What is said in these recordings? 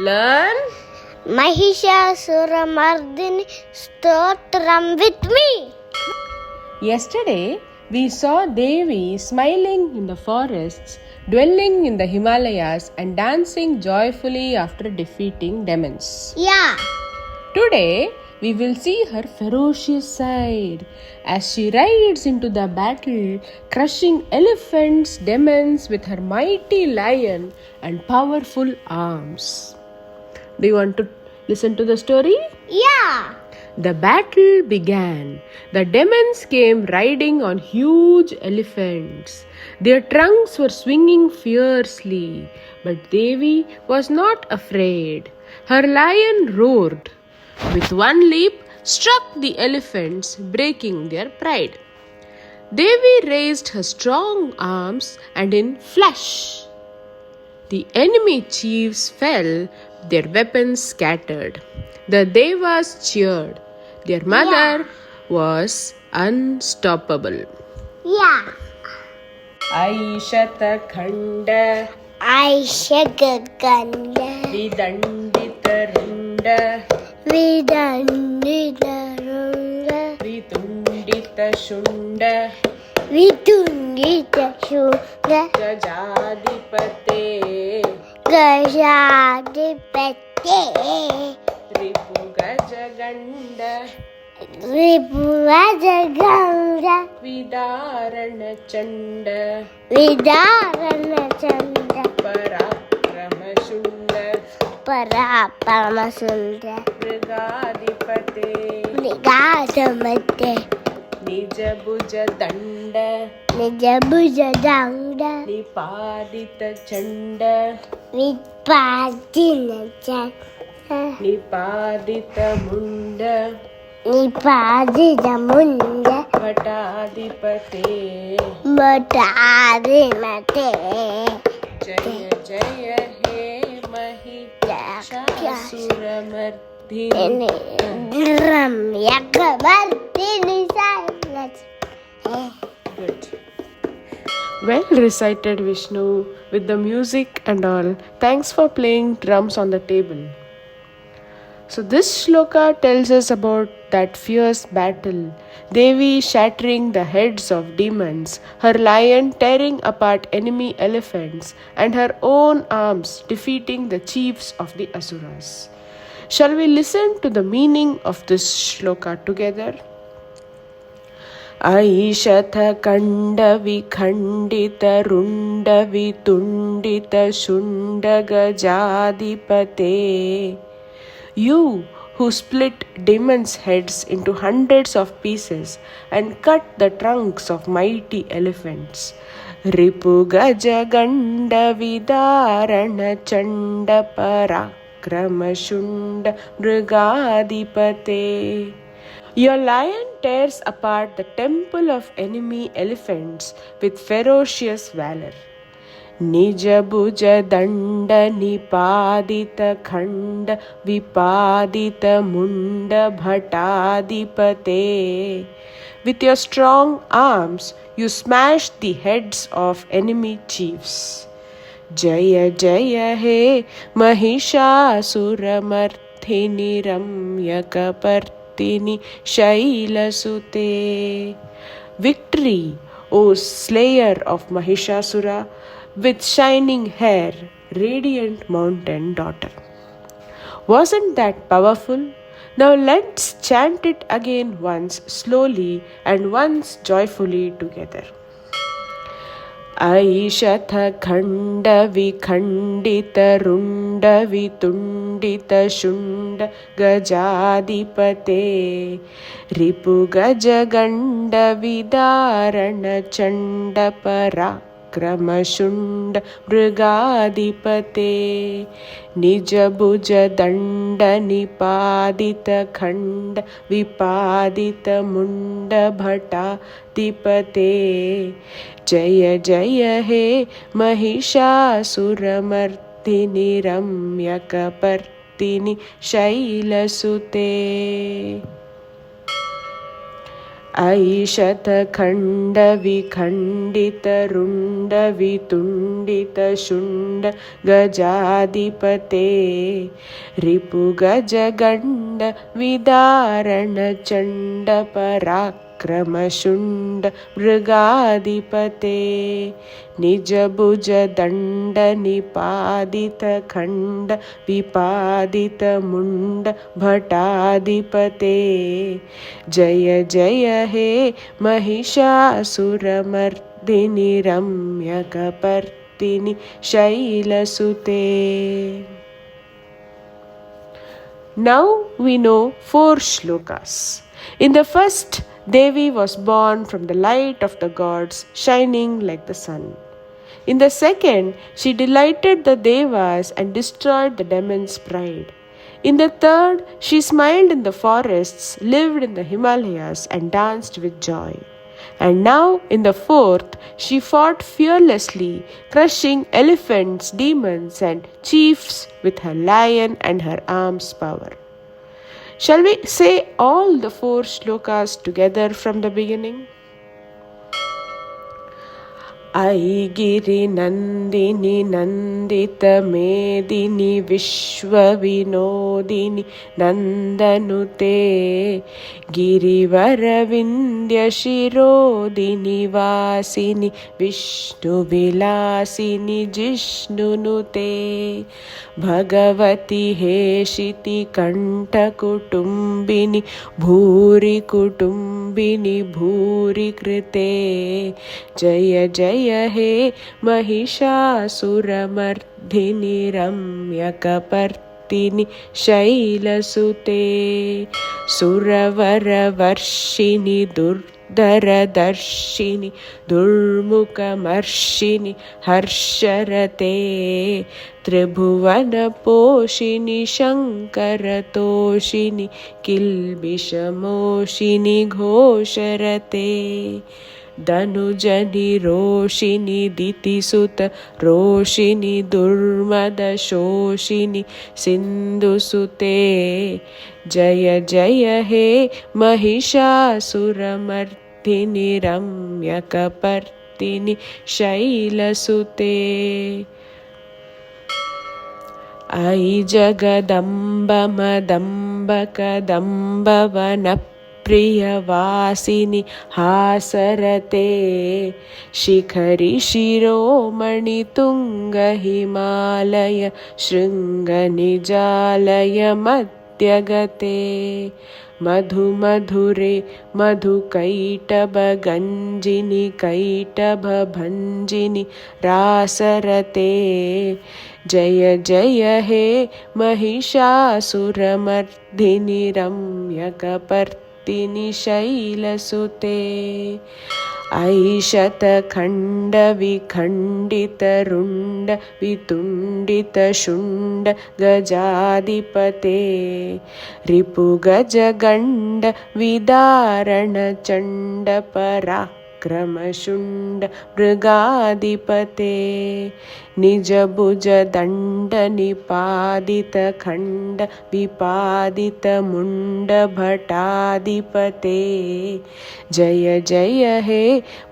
Learn Mahishasuramardini Stotram with me. Yesterday, we saw Devi smiling in the forests, dwelling in the Himalayas, and dancing joyfully after defeating demons. Yeah. Today, we will see her ferocious side as she rides into the battle, crushing elephants, demons with her mighty lion and powerful arms. Do you want to listen to the story? Yeah. The battle began. The demons came riding on huge elephants. Their trunks were swinging fiercely, but Devi was not afraid. Her lion roared. With one leap, struck the elephants, breaking their pride. Devi raised her strong arms, and in flash, the enemy chiefs fell, their weapons scattered. The Devas cheered. Their mother was unstoppable. Yeah. Aishatakhanda Aishagaganda Vidanditarunda Vidanditarunda Vitunditashunda Vitunditashunda Gajadipate Gajadipate Ripugajaganda Ripurajaganda Vidaranachanda Vidaranachanda Parakramashunda Parapamasunda Mrigadipate Nigadamate Nijabujadanda Nijabujadanda Nipaditachanda Vipadinachanda Nipaditamunda Nipadidamunda Bhatadipate Bhatadimate Jaya Jaya He Mahishasuramardhini. Ramyakavartini silence. Good. Well recited, Vishnu, with the music and all. Thanks for playing drums on the table. So this shloka tells us about that fierce battle. Devi shattering the heads of demons, her lion tearing apart enemy elephants, and her own arms defeating the chiefs of the Asuras. Shall we listen to the meaning of this shloka together? Aishatha kanda vikhandita runda vitundita shunda gajadipate. You who split demons' heads into hundreds of pieces and cut the trunks of mighty elephants. Ripu gajaganda vidarana chanda parakrama shunda mrigadipate. Your lion tears apart the temple of enemy elephants with ferocious valor. Nija bhuja danda nipadita khanda vipadita munda bhatadipate. With your strong arms, you smashed the heads of enemy chiefs. Jaya Jaya He Mahishasuramardhini Ramyakapartini Shailasute. Victory, O slayer of Mahishasura, with shining hair, radiant mountain daughter. Wasn't that powerful? Now let's chant it again once slowly and once joyfully together. Aishatha khanda vikhandita runda vitundita shunda gajadipate. Ripu gajaganda vidarana chanda parakrama mrigadipate. Nija bhuja danda nipadita khanda vipadita munda bhatadipate. Jaya Jaya He Mahishasuramardhini Ramyakapartini Shailasute. ऐशतखण्डविखण्डितरुण्डवितुण्डितशुण्ड गजाधिपते रिपुगजगण्ड विदारणचण्डपराक्रमशुण्ड मृगाधिपते निजभुजदण्डनिपादितखण्ड विपादितमुण्ड भटाधिपते जय जय हे Mahishasuramardini रम्यकपर्दिनि शैलसुते. Now we know 4 shlokas. In the first, Devi was born from the light of the gods, shining like the sun. In the second, she delighted the Devas and destroyed the demons' pride. In the third, she smiled in the forests, lived in the Himalayas, and danced with joy. And now, in the fourth, she fought fearlessly, crushing elephants, demons, and chiefs with her lion and her arm's power. Shall we say all the 4 shlokas together from the beginning? ऐगिरि नन्दिनि नन्दितमेदिनि विश्वविनोदिनि नन्दनुते गिरिवरविन्द्यशिरोदिनि वासिनि विष्णुविलासिनि जिष्णुनुते भगवति हेशिति कण्ठकुटुम्बिनि भूरि कुटुम्बिनि भूरि कृते जय जय हे महिषासुरमर्दिनि रम्यकपर्दिनि शैलसुते सुरवरवर्षिणि दुर्धरदर्शिनि दुर्मुखमर्षिणि हर्षरते त्रिभुवनपोषिणि शङ्करतोषिणि किल्बिषमोषिणि घोषरते धनुजनि रोषिणि दितिसुत रोषिणि दुर्मदशोषिणि सिन्धुसुते जय जय हे महिषासुरमर्दिनि रम्यकपर्दिनि शैलसुते ऐ जगदम्ब मदम्ब कदम्बवन प्रियवासिनि हासरते शिखरि शिरोमणि तुङ्ग हिमालय शृङ्गनिजालय मध्यगते मधुमधुरे मधुकैटभगञ्जिनि कैटभभञ्जिनि रासरते जय जय हे महिषासुरमर्दिनि रम्यकपर्दिनि शैलसुते ऐशतखण्डविखण्डितरुण्ड वितुण्डितशुण्ड गजाधिपते रिपुगजगण्ड विदारणचण्ड पराक्रमशुण्ड मृगाधिपते निजभुजदण्डनिपादितखण्ड विपादितमुण्ड भटाधिपते जय जय हे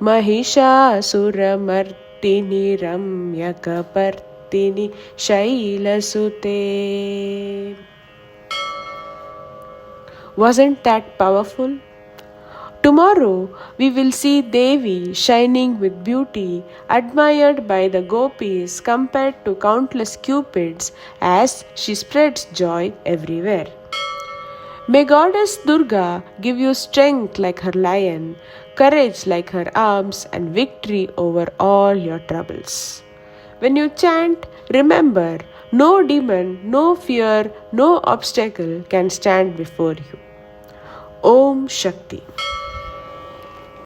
Mahishasuramardini रम्यकपर्दिनि शैलसुते. Wasn't that powerful? Tomorrow we will see Devi shining with beauty, admired by the gopis compared to countless cupids as she spreads joy everywhere. May Goddess Durga give you strength like her lion, courage like her arms, and victory over all your troubles. When you chant, remember, no demon, no fear, no obstacle can stand before you. Om Shakti.